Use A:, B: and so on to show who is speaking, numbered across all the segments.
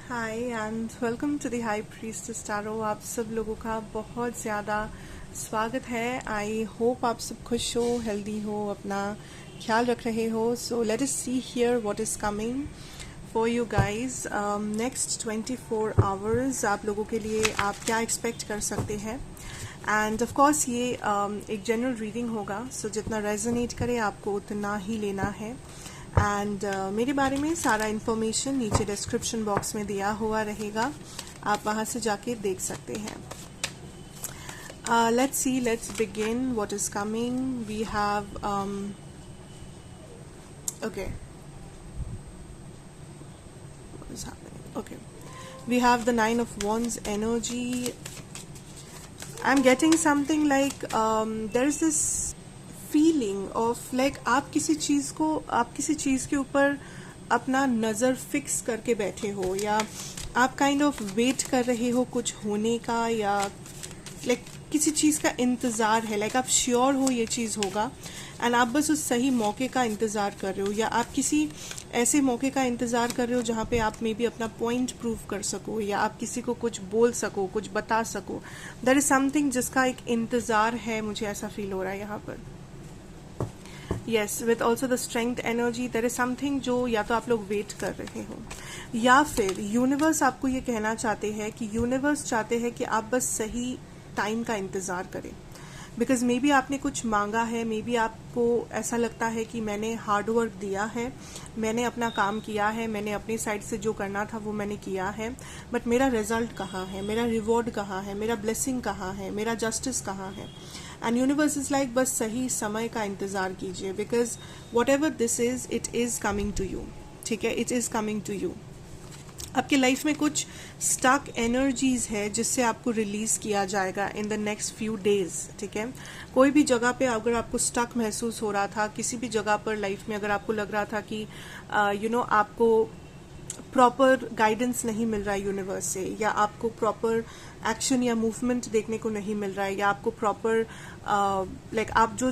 A: Hi and welcome to the high priestess tarot. आप सब लोगों का बहुत ज़्यादा स्वागत है। आई होप आप सब खुश हो, हेल्दी हो, अपना ख्याल रख रहे हो। So let us see here what is coming for you guys. Next 24 hours आप लोगों के लिए आप क्या एक्सपेक्ट कर सकते हैं। एंड ऑफ कोर्स ये एक जनरल रीडिंग होगा, सो जितना रेजोनेट करे आपको उतना ही लेना है। एंड मेरे बारे में सारा इन्फॉर्मेशन नीचे डिस्क्रिप्शन बॉक्स में दिया हुआ रहेगा, आप वहाँ से जाके देख सकते हैं। Let's see, let's begin what is coming. We have okay, what is happening? Okay, we have the Nine of Wands energy. I'm getting something like there is this feeling of like आप किसी चीज़ के ऊपर अपना नज़र fix करके बैठे हो, या आप काइंड ऑफ वेट कर रहे हो कुछ होने का, या लाइक किसी चीज़ का इंतज़ार है। लाइक आप श्योर हो ये चीज़ होगा एंड आप बस उस सही मौके का इंतज़ार कर रहे हो, या आप किसी ऐसे मौके का इंतज़ार कर रहे हो जहाँ पे आप मे बी अपना पॉइंट प्रूव कर सको, या आप किसी को कुछ बोल सको, कुछ बता सको। देयर इज़ समथिंग जिसका एक इंतज़ार है, मुझे ऐसा फील हो रहा है यहाँ पर। Yes, with also the strength energy, there is something जो या तो आप लोग वेट कर रहे हो, या फिर यूनिवर्स आपको ये कहना चाहते हैं कि यूनिवर्स चाहते हैं कि आप बस सही टाइम का इंतज़ार करें। बिकॉज मे बी आपने कुछ मांगा है, मे बी आपको ऐसा लगता है कि मैंने हार्ड वर्क दिया है, मैंने अपना काम किया है, मैंने अपनी साइड से जो करना था वो मैंने किया है, बट मेरा रिजल्ट कहाँ है, मेरा रिवॉर्ड कहाँ है, मेरा ब्लेसिंग कहाँ है, मेरा जस्टिस कहाँ है। एंड यूनिवर्स इज लाइक बस सही समय का इंतज़ार कीजिए, because whatever this is, it is coming to you. ठीक है, it is coming to you. आपके लाइफ में कुछ स्टक एनर्जीज है जिससे आपको रिलीज किया जाएगा in the next few days. ठीक है, कोई भी जगह पे अगर आपको स्टक महसूस हो रहा था, किसी भी जगह पर लाइफ में अगर आपको लग रहा था कि आपको प्रॉपर गाइडेंस नहीं मिल रहा है यूनिवर्स से, या आपको प्रॉपर एक्शन या मूवमेंट देखने को नहीं मिल रहा है, या आपको प्रॉपर लाइक आप जो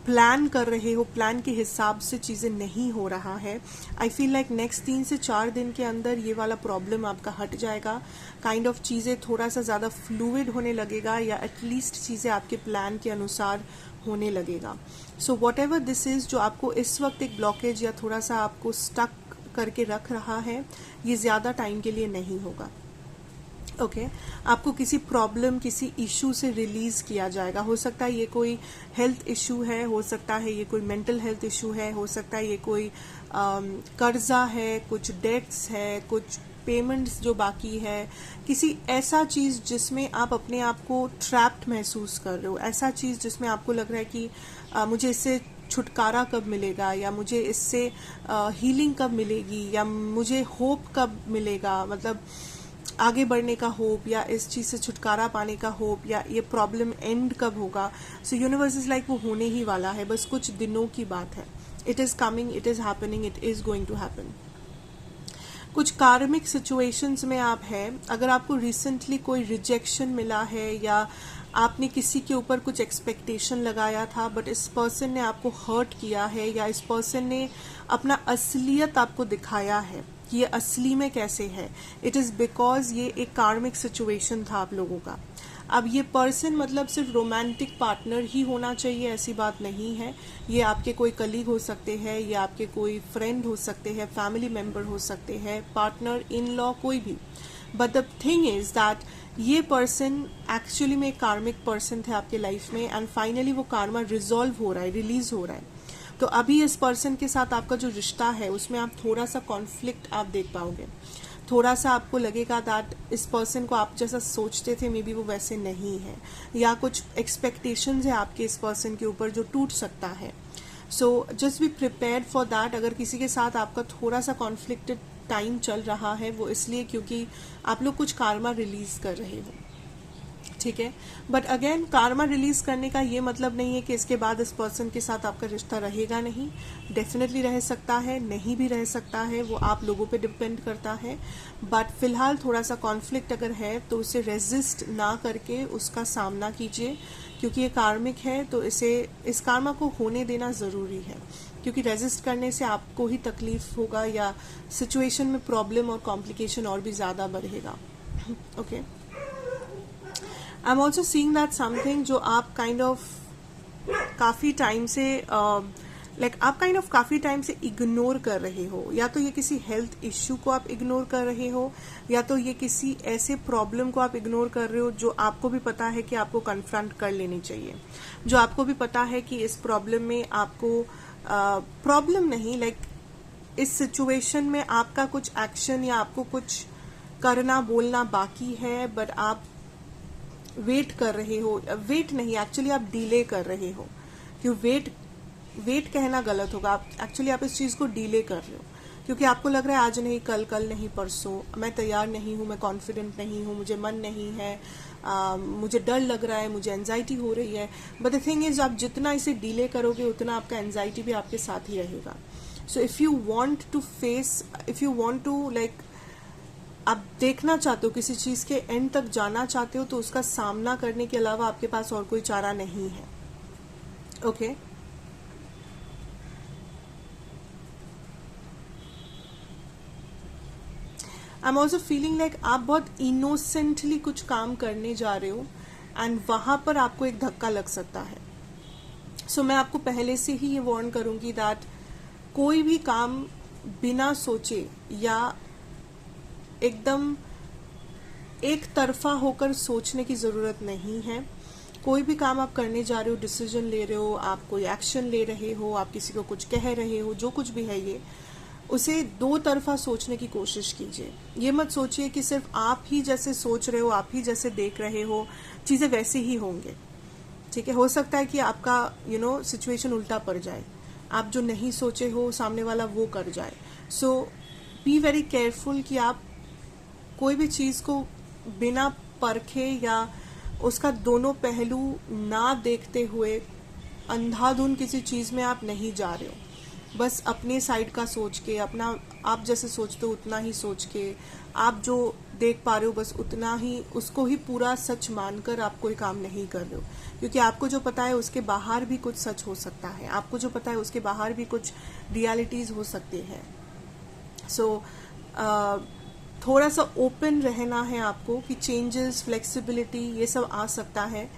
A: प्लान कर रहे हो प्लान के हिसाब से चीज़ें नहीं हो रहा है, आई फील लाइक नेक्स्ट 3 से 4 दिन के अंदर ये वाला प्रॉब्लम आपका हट जाएगा। काइंड ऑफ चीज़ें थोड़ा सा ज़्यादा फ्लूइड होने लगेगा, या एटलीस्ट चीज़ें आपके प्लान के अनुसार होने लगेगा। So what ever this is जो आपको इस वक्त एक ब्लॉकेज या थोड़ा सा आपको स्टक करके रख रहा है, ये ज़्यादा टाइम के लिए नहीं होगा। ओके, आपको किसी प्रॉब्लम, किसी इशू से रिलीज किया जाएगा। हो सकता है ये कोई हेल्थ इशू है, हो सकता है ये कोई मेंटल हेल्थ इशू है, हो सकता है ये कोई कर्जा है, कुछ डेट्स है, कुछ पेमेंट्स जो बाकी है, किसी ऐसा चीज़ जिसमें आप अपने आप को ट्रैप्ड महसूस कर रहे हो, ऐसा चीज़ जिसमें आपको लग रहा है कि मुझे इससे छुटकारा कब मिलेगा, या मुझे इससे हीलिंग कब मिलेगी, या मुझे होप कब मिलेगा, मतलब आगे बढ़ने का होप, या इस चीज़ से छुटकारा पाने का होप, या ये प्रॉब्लम एंड कब होगा। सो यूनिवर्स इज लाइक वो होने ही वाला है, बस कुछ दिनों की बात है। It is coming, it is happening, it is going to happen. कुछ कार्मिक सिचुएशंस में आप हैं, अगर आपको रिसेंटली कोई रिजेक्शन मिला है, या आपने किसी के ऊपर कुछ एक्सपेक्टेशन लगाया था बट इस पर्सन ने आपको हर्ट किया है, या इस पर्सन ने अपना असलियत आपको दिखाया है, ये असली में कैसे है, इट इज़ बिकॉज ये एक कार्मिक सिचुएशन था आप लोगों का। अब ये पर्सन मतलब सिर्फ रोमांटिक पार्टनर ही होना चाहिए ऐसी बात नहीं है, ये आपके कोई कलीग हो सकते हैं, ये आपके कोई फ्रेंड हो सकते हैं, फैमिली मेम्बर हो सकते हैं, पार्टनर, इन लॉ, कोई भी। But the thing is that ये पर्सन एक्चुअली में एक कार्मिक पर्सन थे आपके लाइफ में, एंड फाइनली वो कार्मा रिजॉल्व हो रहा है, रिलीज हो रहा है। तो अभी इस पर्सन के साथ आपका जो रिश्ता है उसमें आप थोड़ा सा कॉन्फ्लिक्ट आप देख पाओगे, थोड़ा सा आपको लगेगा दैट इस पर्सन को आप जैसा सोचते थे मे बी वो वैसे नहीं है, या कुछ एक्सपेक्टेशंस है आपके इस पर्सन के ऊपर जो टूट सकता है। So just be prepared for that. अगर किसी के साथ आपका थोड़ा सा कॉन्फ्लिक्टेड टाइम चल रहा है, वो इसलिए क्योंकि आप लोग कुछ कार्मा रिलीज कर रहे हो। ठीक है, बट अगेन कार्मा रिलीज करने का ये मतलब नहीं है कि इसके बाद इस पर्सन के साथ आपका रिश्ता रहेगा नहीं। डेफिनेटली रह सकता है, नहीं भी रह सकता है, वो आप लोगों पे डिपेंड करता है। बट फिलहाल थोड़ा सा कॉन्फ्लिक्ट अगर है तो उसे रेजिस्ट ना करके उसका सामना कीजिए, क्योंकि ये कार्मिक है तो इस कार्मा को होने देना ज़रूरी है। क्योंकि रेजिस्ट करने से आपको ही तकलीफ होगा या सिचुएशन में प्रॉब्लम और कॉम्प्लिकेशन और भी ज़्यादा बढ़ेगा. Okay, I am also seeing that something जो आप काइंड ऑफ काफ़ी टाइम से काफ़ी टाइम से इग्नोर कर रहे हो. या तो ये किसी हेल्थ इश्यू को आप इग्नोर कर रहे हो, या तो ये किसी ऐसे प्रॉब्लम को आप इग्नोर कर रहे हो जो आपको भी पता है कि आपको कन्फ्रंट कर लेनी चाहिए, जो आपको भी पता है कि इस प्रॉब्लम में आपको प्रॉब्लम नहीं, इस सिचुएशन में आपका कुछ एक्शन या आपको कुछ करना बोलना बाकी है, बट आप वेट कर रहे हो. वेट नहीं, एक्चुअली आप डिले कर रहे हो. क्यों वेट कहना गलत होगा. आप एक्चुअली आप इस चीज़ को डिले कर रहे हो क्योंकि आपको लग रहा है आज नहीं, कल नहीं, परसों. मैं तैयार नहीं हूँ, मैं कॉन्फिडेंट नहीं हूँ, मुझे मन नहीं है, मुझे डर लग रहा है, मुझे एंजाइटी हो रही है. बट द थिंग इज, आप जितना इसे डिले करोगे उतना आपका एंजाइटी भी आपके साथ ही रहेगा. So if you want to आप देखना चाहते हो, किसी चीज़ के एंड तक जाना चाहते हो, तो उसका सामना करने के अलावा आपके पास और कोई चारा नहीं है. Okay, I am also feeling आप बहुत इनोसेंटली कुछ काम करने जा रहे हो एंड वहां पर आपको एक धक्का लग सकता है. सो मैं आपको पहले से ही ये वार्न करूंगी दैट कोई भी काम बिना सोचे या एकदम एक तरफा होकर सोचने की ज़रूरत नहीं है. कोई भी काम आप करने जा रहे हो, डिसीजन ले रहे हो, आप कोई एक्शन ले रहे हो, आप किसी को कुछ कह रहे हो, जो कुछ भी है ये, उसे दो तरफा सोचने की कोशिश कीजिए. ये मत सोचिए कि सिर्फ आप ही जैसे सोच रहे हो, आप ही जैसे देख रहे हो, चीज़ें वैसे ही होंगे. ठीक है, हो सकता है कि आपका सिचुएशन उल्टा पड़ जाए. आप जो नहीं सोचे हो सामने वाला वो कर जाए. सो बी वेरी केयरफुल कि आप कोई भी चीज़ को बिना परखे या उसका दोनों पहलू ना देखते हुए अंधाधुन किसी चीज़ में आप नहीं जा रहे हो. बस अपने साइड का सोच के, अपना आप जैसे सोचते हो उतना ही सोच के, आप जो देख पा रहे हो बस उतना ही, उसको ही पूरा सच मानकर आप कोई काम नहीं कर रहे हो. क्योंकि आपको जो पता है उसके बाहर भी कुछ सच हो सकता है, आपको जो पता है उसके बाहर भी कुछ रियलिटीज़ हो सकती है. सो थोड़ा सा ओपन रहना है आपको कि चेंजेस, फ्लेक्सिबिलिटी ये सब आ सकता है.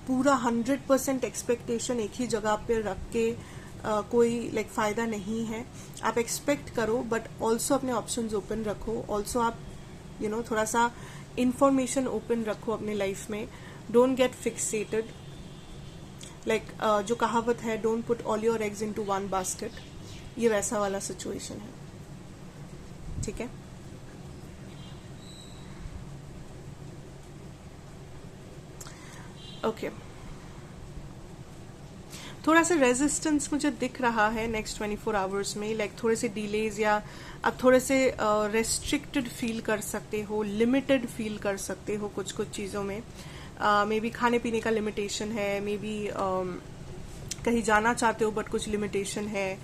A: पूरा 100% एक्सपेक्टेशन एक ही जगह पे रख के कोई फ़ायदा नहीं है. आप एक्सपेक्ट करो बट ऑल्सो अपने ऑप्शंस ओपन रखो. ऑल्सो आप थोड़ा सा इंफॉर्मेशन ओपन रखो अपने लाइफ में. Don't get fixated. जो कहावत है, don't put all your eggs into one basket, ये वैसा वाला सिचुएशन है. ठीक है, ओके. थोड़ा सा रेजिस्टेंस मुझे दिख रहा है नेक्स्ट 24 आवर्स में. थोड़े से डिलेज या आप थोड़े से रेस्ट्रिक्टेड फील कर सकते हो, लिमिटेड फील कर सकते हो कुछ चीज़ों में. मे बी खाने पीने का लिमिटेशन है, मे बी कहीं जाना चाहते हो बट कुछ लिमिटेशन है,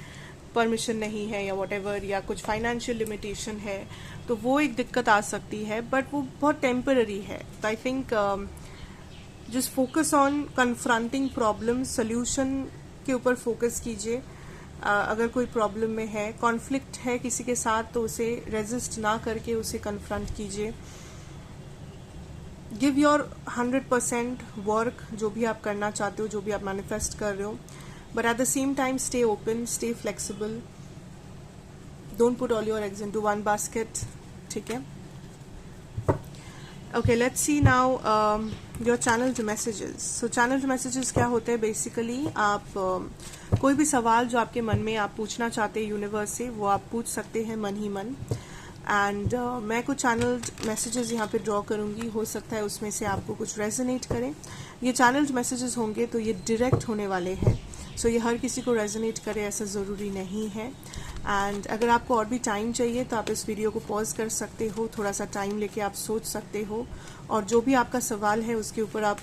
A: परमिशन नहीं है या व्हाटएवर, या कुछ फाइनेंशियल लिमिटेशन है, तो वो एक दिक्कत आ सकती है. बट वो बहुत टेम्पररी है. तो I think just focus on confronting problem, solution के ऊपर फोकस कीजिए. अगर कोई प्रॉब्लम में है, कॉन्फ्लिक्ट है किसी के साथ, तो उसे रेजिस्ट ना करके उसे कन्फ्रंट कीजिए. गिव योर 100% वर्क, जो भी आप करना चाहते हो, जो भी आप मैनिफेस्ट कर रहे हो. But at the same time stay open, stay flexible. Don't put all your eggs into one basket. ठीक है, okay. Let's see now your channelled messages. So channelled messages क्या होते हैं? बेसिकली आप कोई भी सवाल जो आपके मन में आप पूछना चाहते हैं यूनिवर्स से, वो आप पूछ सकते हैं मन ही मन. एंड मैं कुछ चैनल्ड मैसेजेस यहाँ पे ड्रॉ करूँगी. हो सकता है उसमें से आपको कुछ रेजोनेट करें. ये चैनल्ड मैसेजेस होंगे तो ये डायरेक्ट होने वाले हैं. सो ये हर किसी को रेजोनेट करे ऐसा ज़रूरी नहीं है. एंड अगर आपको और भी टाइम चाहिए तो आप इस वीडियो को पॉज कर सकते हो, थोड़ा सा टाइम लेके आप सोच सकते हो, और जो भी आपका सवाल है उसके ऊपर आप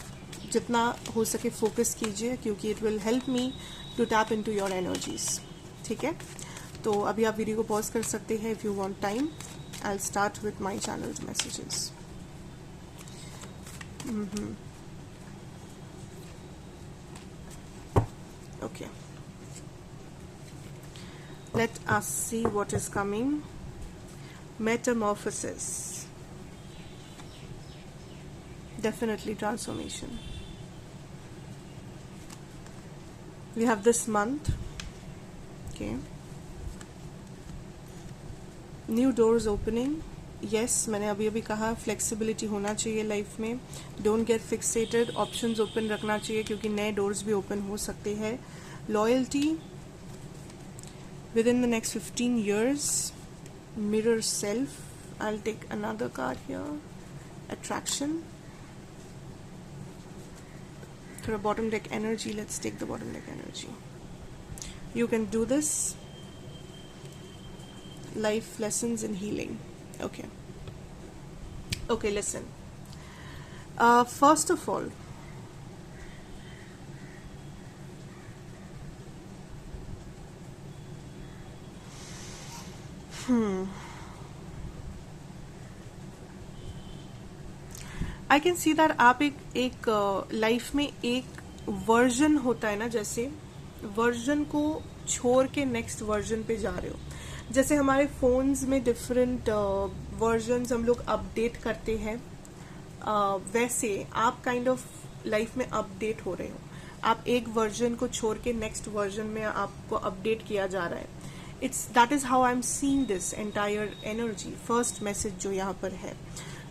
A: जितना हो सके फोकस कीजिए, क्योंकि it will help me to tap into your energies. ठीक है, तो अभी आप वीडियो को पॉज कर सकते हैं. If you want time, I will start with my channelled messages. Okay, Let us see what is coming. Metamorphosis. Definitely transformation. We have this month. Okay. New doors opening. Yes, मैंने अभी अभी कहा flexibility होना चाहिए life में. Don't get fixated. Options open रखना चाहिए क्योंकि नए डोर्स भी ओपन हो सकते हैं. Loyalty within the next 15 years. Mirror self. I'll take another card here. Attraction. For a bottom deck energy, let's take the bottom deck energy. You can do this. Life lessons and healing. Okay. Okay, listen. First of all, I can see that आप एक life में एक version होता है ना, जैसे version को छोड़ के नेक्स्ट वर्जन पे जा रहे हो. जैसे हमारे फोन्स में डिफरेंट वर्जन्स हम लोग अपडेट करते हैं, वैसे आप काइंड ऑफ लाइफ में अपडेट हो रहे हो. आप एक वर्जन को छोड़ के नेक्स्ट वर्जन में आपको अपडेट किया जा रहा है. It's that is how I am seeing this entire energy. First message जो यहाँ पर है,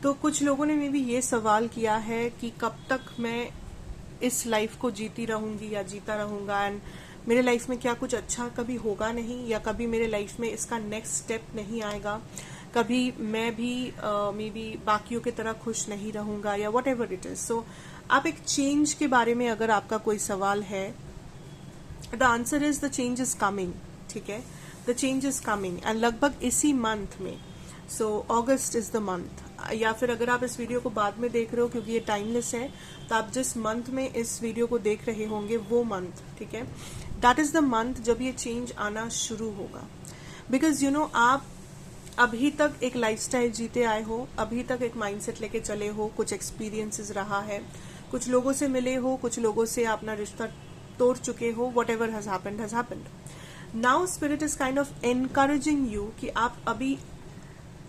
A: तो कुछ लोगों ने मे भी ये सवाल किया है कि कब तक मैं इस लाइफ को जीती रहूंगी या जीता रहूंगा, एंड मेरे लाइफ में क्या कुछ अच्छा कभी होगा नहीं, या कभी मेरे लाइफ में इसका नेक्स्ट स्टेप नहीं आएगा, कभी मैं भी मे बी बाकियों की तरह खुश नहीं रहूंगा, या वट एवर इट इज. सो आप एक चेंज के बारे में अगर आपका कोई सवाल है, the answer is the change is coming. ठीक है, the change is coming and लगभग इसी मंथ में. सो अगस्त इज द मंथ, या फिर अगर आप इस वीडियो को बाद में देख रहे हो क्योंकि ये टाइमलेस है, तो आप जिस मंथ में इस वीडियो को देख रहे होंगे वो मंथ, ठीक है, दैट इज द मंथ जब ये चेंज आना शुरू होगा. बिकॉज यू नो, आप अभी तक एक लाइफस्टाइल जीते आए हो, अभी तक एक माइंडसेट लेके चले हो, कुछ एक्सपीरियंसेस रहा है, कुछ लोगों से मिले हो, कुछ लोगों से अपना रिश्ता तोड़ चुके हो. What ever has happened. Now spirit is kind of encouraging you कि आप अभी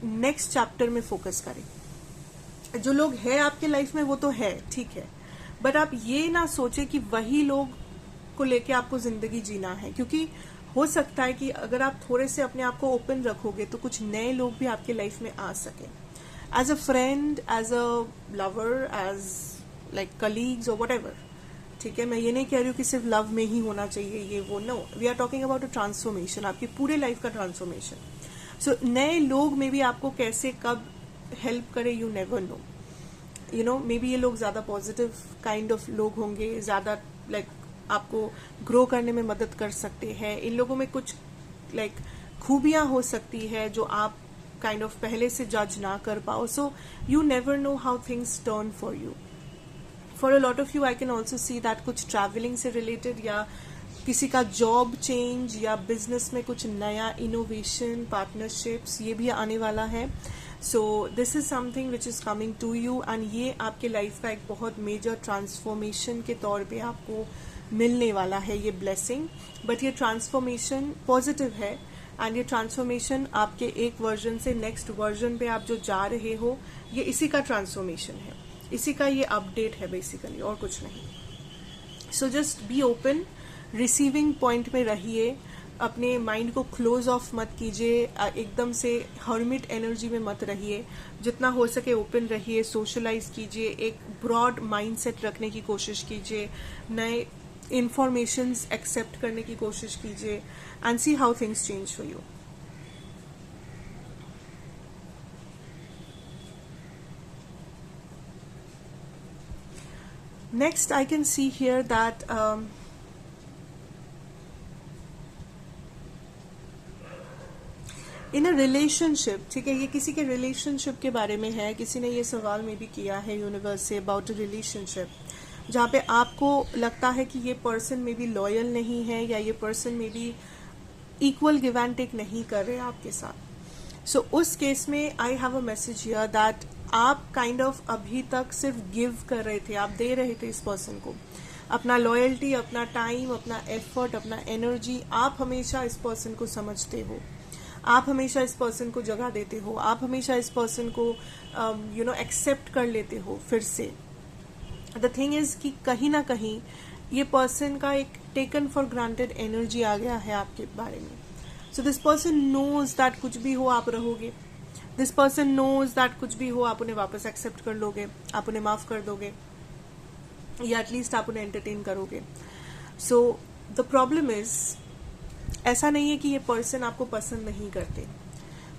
A: नेक्स्ट चैप्टर में फोकस करें. जो लोग हैं आपके लाइफ में वो तो है, ठीक है, बट आप ये ना सोचे कि वही लोग को लेके आपको जिंदगी जीना है, क्योंकि हो सकता है कि अगर आप थोड़े से अपने आप को ओपन रखोगे तो कुछ नए लोग भी आपके लाइफ में आ सके, as a friend, as a lover, as like colleagues और वट एवर. ठीक है, मैं ये नहीं कह रही हूँ कि सिर्फ लव में ही होना चाहिए ये वो. No, we are talking about a transformation, आपकी पूरे लाइफ का ट्रांसफॉर्मेशन. सो नए लोग में भी आपको कैसे कब हेल्प करे, you never know. You know, may be ये लोग ज्यादा पॉजिटिव काइंड ऑफ लोग होंगे, ज्यादा लाइक आपको ग्रो करने में मदद कर सकते हैं. इन लोगों में कुछ लाइक खूबियां हो सकती है जो आप काइंड ऑफ पहले से जज ना कर पाओ. So you never know how things turn for you. For a lot of you I can also see that कुछ ट्रैवलिंग से रिलेटेड, या किसी का जॉब चेंज, या बिजनेस में कुछ नया इनोवेशन, पार्टनरशिप्स, ये भी आने वाला है. So this is something which is coming to you, and ये आपके लाइफ का एक बहुत मेजर ट्रांसफॉर्मेशन के तौर पे आपको मिलने वाला है, ये ब्लेसिंग. बट ये ट्रांसफॉर्मेशन पॉजिटिव है, एंड ये ट्रांसफॉर्मेशन आपके एक वर्जन से नेक्स्ट वर्जन पे आप जो जा रहे हो, ये इसी का ट्रांसफॉर्मेशन है, इसी का ये अपडेट है बेसिकली, और कुछ नहीं. So just be open, receiving point में रहिए, अपने माइंड को क्लोज ऑफ मत कीजिए, एकदम से हर्मिट एनर्जी में मत रहिए. जितना हो सके ओपन रहिए, सोशलाइज कीजिए, एक ब्रॉड माइंडसेट रखने की कोशिश कीजिए, नए इंफॉर्मेशंस एक्सेप्ट करने की कोशिश कीजिए, and see how things change for you. Next, I can see here that in a relationship, ठीक है, ये किसी के रिलेशनशिप के बारे में है. किसी ने ये सवाल में भी किया है universe say about a relationship, जहाँ पे आपको लगता है कि ये पर्सन में भी लॉयल नहीं है, या ये पर्सन में भी इक्वल गिव एंड टेक नहीं कर रहे आपके साथ. सो उस केस में I have a message here that आप काइंड ऑफ अभी तक सिर्फ गिव कर रहे थे, आप दे रहे थे इस पर्सन को, अपना लॉयल्टी, अपना टाइम, अपना एफर्ट, अपना एनर्जी, आप हमेशा इस पर्सन को समझते हो, आप हमेशा इस पर्सन को जगह देते हो, आप हमेशा इस पर्सन को एक्सेप्ट कर लेते हो फिर से। द थिंग इज कि कहीं ना कहीं ये पर्सन का एक टेकन फॉर ग्रांटेड एनर्जी आ गया है आपके बारे में। So this person knows that कुछ भी हो आप रहोगे, दिस पर्सन नोज दैट कुछ भी हो आप उन्हें वापस एक्सेप्ट कर लोगे, आप उन्हें माफ कर दोगे, या एटलीस्ट आप उन्हें एंटरटेन करोगे। सो द प्रॉब्लम इज, ऐसा नहीं है कि ये पर्सन आपको पसंद नहीं करते,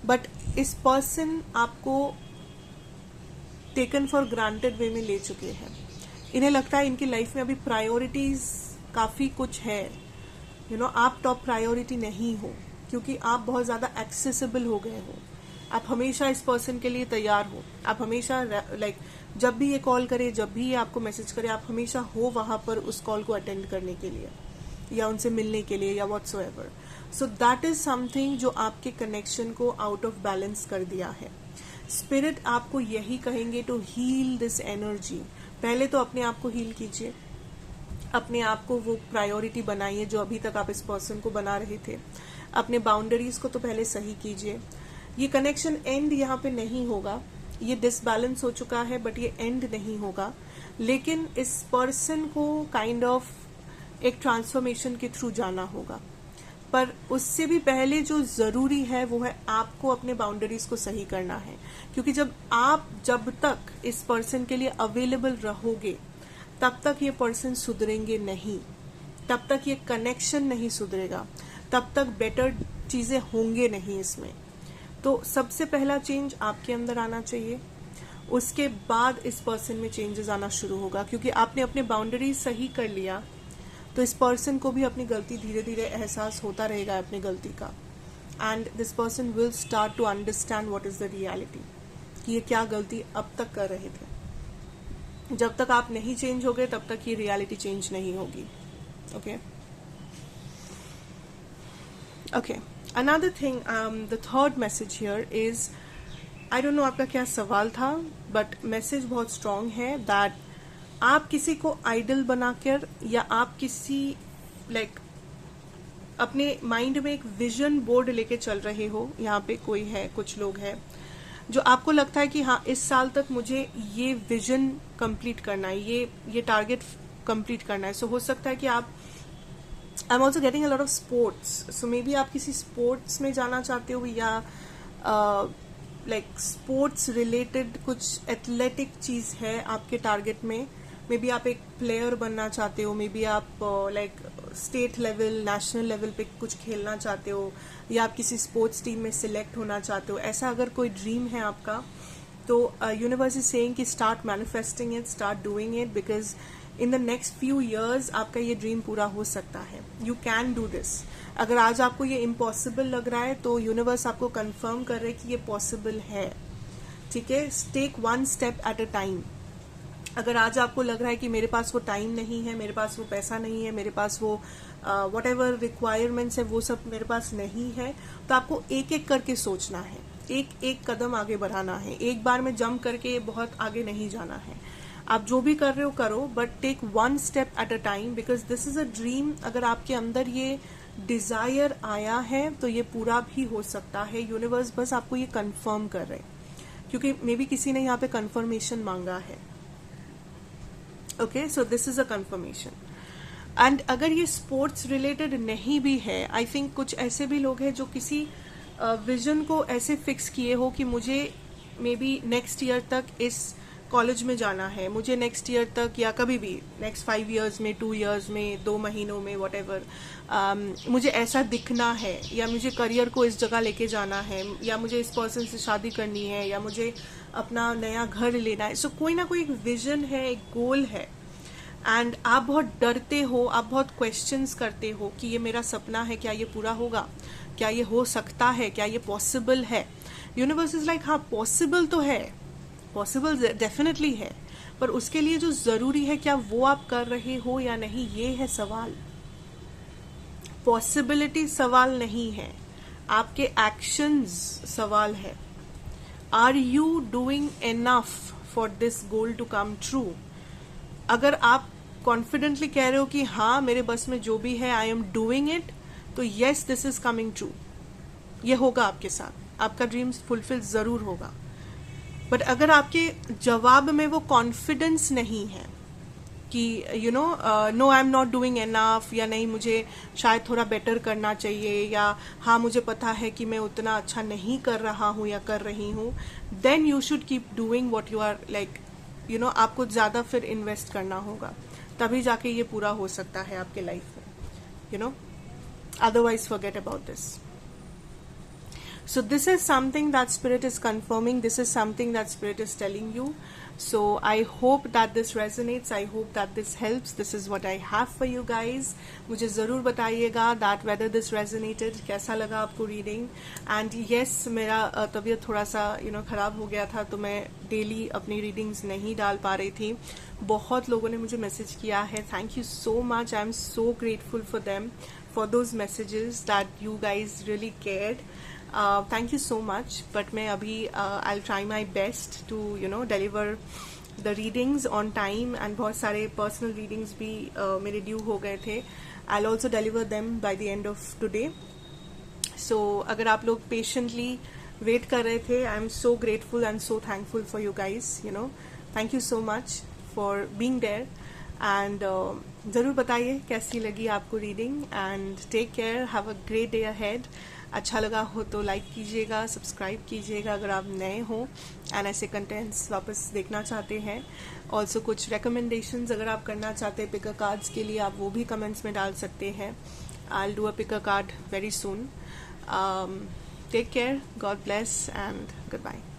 A: बट इस पर्सन आपको टेकन फॉर ग्रांटेड वे में ले चुके हैं। इन्हें लगता है इनकी लाइफ में अभी प्रायोरिटीज काफी कुछ है, आप टॉप प्रायोरिटी नहीं हो, क्योंकि आप बहुत ज्यादा एक्सेसिबल हो गए हो। आप हमेशा इस पर्सन के लिए तैयार हो, आप हमेशा जब भी ये कॉल करे, जब भी ये आपको मैसेज करे, आप हमेशा हो वहां पर उस कॉल को अटेंड करने के लिए या उनसे मिलने के लिए या whatsoever. So that is something जो आपके कनेक्शन को आउट ऑफ बैलेंस कर दिया है। स्पिरिट आपको यही कहेंगे टू हील दिस एनर्जी। पहले तो अपने आप को हील कीजिए, अपने आप को वो प्रायोरिटी बनाइए जो अभी तक आप इस पर्सन को बना रहे थे। अपने बाउंड्रीज को तो पहले सही कीजिए। ये कनेक्शन एंड यहाँ पे नहीं होगा, ये डिसबैलेंस हो चुका है बट ये एंड नहीं होगा, लेकिन इस पर्सन को काइंड ऑफ एक ट्रांसफॉर्मेशन के थ्रू जाना होगा। पर उससे भी पहले जो जरूरी है वो है आपको अपने बाउंड्रीज को सही करना है, क्योंकि जब तक इस पर्सन के लिए अवेलेबल रहोगे तब तक ये पर्सन सुधरेंगे नहीं, तब तक ये कनेक्शन नहीं सुधरेगा, तब तक बेटर चीजें होंगे नहीं इसमें। तो सबसे पहला चेंज आपके अंदर आना चाहिए, उसके बाद इस पर्सन में चेंजेस आना शुरू होगा, क्योंकि आपने अपने बाउंड्रीज सही कर लिया तो इस पर्सन को भी अपनी गलती धीरे धीरे एहसास होता रहेगा अपनी गलती का, and this person will start to understand what is the reality, कि ये क्या गलती अब तक कर रहे थे। जब तक आप नहीं चेंज हो गए तब तक ये रियलिटी चेंज नहीं होगी। Okay okay, another thing, the third message here is, I don't know आपका क्या सवाल था, बट मैसेज बहुत स्ट्रांग है दैट आप किसी को आइडल बनाकर, या आप किसी अपने माइंड में एक विजन बोर्ड लेके चल रहे हो। यहाँ पे कोई है, कुछ लोग हैं जो आपको लगता है कि हाँ इस साल तक मुझे ये विजन कंप्लीट करना है, ये टारगेट कंप्लीट करना है। सो हो सकता है कि आप, I am also getting a lot of sports, so may be आप किसी स्पोर्ट्स में जाना चाहते हो, या स्पोर्ट्स रिलेटेड कुछ एथलेटिक चीज है आपके टारगेट में। मे बी आप एक प्लेयर बनना चाहते हो, मे बी आप स्टेट लेवल, नेशनल लेवल पे कुछ खेलना चाहते हो, या आप किसी स्पोर्ट्स टीम में सिलेक्ट होना चाहते हो। ऐसा अगर कोई ड्रीम है आपका, तो यूनिवर्स इज सेइंग कि start manifesting it, start doing it, because in the next few years आपका ये ड्रीम पूरा हो सकता है। You can do this. अगर आज आपको ये इम्पॉसिबल लग रहा है तो यूनिवर्स आपको कंफर्म कर रहे हैं कि ये पॉसिबल है। ठीक है, take one step at a time. अगर आज आपको लग रहा है कि मेरे पास वो टाइम नहीं है, मेरे पास वो पैसा नहीं है, मेरे पास वो वट एवर रिक्वायरमेंट्स है वो सब मेरे पास नहीं है, तो आपको एक एक करके सोचना है, एक एक कदम आगे बढ़ाना है। एक बार में जंप करके बहुत आगे नहीं जाना है। आप जो भी कर रहे हो करो, but take one step at a time, because this is a dream. अगर आपके अंदर ये डिजायर आया है तो ये पूरा भी हो सकता है। यूनिवर्स बस आपको ये कंफर्म कर रहे हैं, क्योंकि मे बी किसी ने यहाँ पे कंफर्मेशन मांगा है। Okay, so this is a confirmation. And अगर ये स्पोर्ट्स रिलेटेड नहीं भी है, आई थिंक कुछ ऐसे भी लोग हैं जो किसी विजन को ऐसे फिक्स किए हो कि मुझे मे बी नेक्स्ट ईयर तक इस कॉलेज में जाना है, मुझे नेक्स्ट ईयर तक, या कभी भी नेक्स्ट 5 ईयर्स में, 2 ईयर्स में, 2 महीनों में, वट एवर, मुझे ऐसा दिखना है, या मुझे करियर को इस जगह लेके जाना है, या मुझे इस पर्सन से शादी करनी है, या मुझे अपना नया घर लेना है। सो कोई ना कोई एक विजन है, एक गोल है, एंड आप बहुत डरते हो, आप बहुत क्वेश्चंस करते हो कि ये मेरा सपना है, क्या ये पूरा होगा, क्या ये हो सकता है, क्या ये पॉसिबल है। यूनिवर्स इज लाइक, हाँ पॉसिबल तो है, पॉसिबल डेफिनेटली है, पर उसके लिए जो जरूरी है क्या वो आप कर रहे हो या नहीं, ये है सवाल। पॉसिबिलिटी सवाल नहीं है, आपके एक्शंस सवाल है। Are you doing enough for this goal to come true? अगर आप कॉन्फिडेंटली कह रहे हो कि हाँ मेरे बस में जो भी है आई एम डूइंग इट, तो yes this is coming true, ये होगा आपके साथ, आपका ड्रीम्स फुलफिल जरूर होगा। बट अगर आपके जवाब में वो कॉन्फिडेंस नहीं है कि you know no I am not doing enough, या नहीं मुझे शायद थोड़ा बेटर करना चाहिए, या हाँ मुझे पता है कि मैं उतना अच्छा नहीं कर रहा हूँ या कर रही हूँ, then you should keep doing what you are like, you know आपको ज़्यादा फिर इन्वेस्ट करना होगा, तभी जाके ये पूरा हो सकता है आपके लाइफ में, you know, otherwise forget about this. So this is something that Spirit is confirming. This is something that Spirit is telling you. So I hope that this resonates. I hope that this helps. This is what I have for you guys. मुझे ज़रूर बताइएगा that whether this resonated, कैसा लगा आपको reading. And yes, मेरा तबीयत थोड़ा सा ख़राब हो गया था, तो मैं डेली अपनी readings नहीं डाल पा रही थी। बहुत लोगों ने मुझे मैसेज किया है, thank you so much, I am so grateful for them, for those messages that you guys really cared. Thank you so much. But मैं अभी I try my best to deliver the readings on time, and बहुत सारे personal readings भी मेरे due हो गए थे। I will also deliver them by the end of today. So अगर आप लोग पेशेंटली वेट कर रहे थे, I am so grateful and so thankful for you guys, thank you so much for being there. And ज़रूर बताइए कैसी लगी आपको reading, and take care, have a great day ahead. अच्छा लगा हो तो लाइक कीजिएगा, सब्सक्राइब कीजिएगा अगर आप नए हो एंड ऐसे कंटेंट्स वापस देखना चाहते हैं। ऑल्सो कुछ रिकमेंडेशंस अगर आप करना चाहते हैं पिकर कार्ड्स के लिए, आप वो भी कमेंट्स में डाल सकते हैं। I will do a picker card very soon. Take care, God bless and good bye.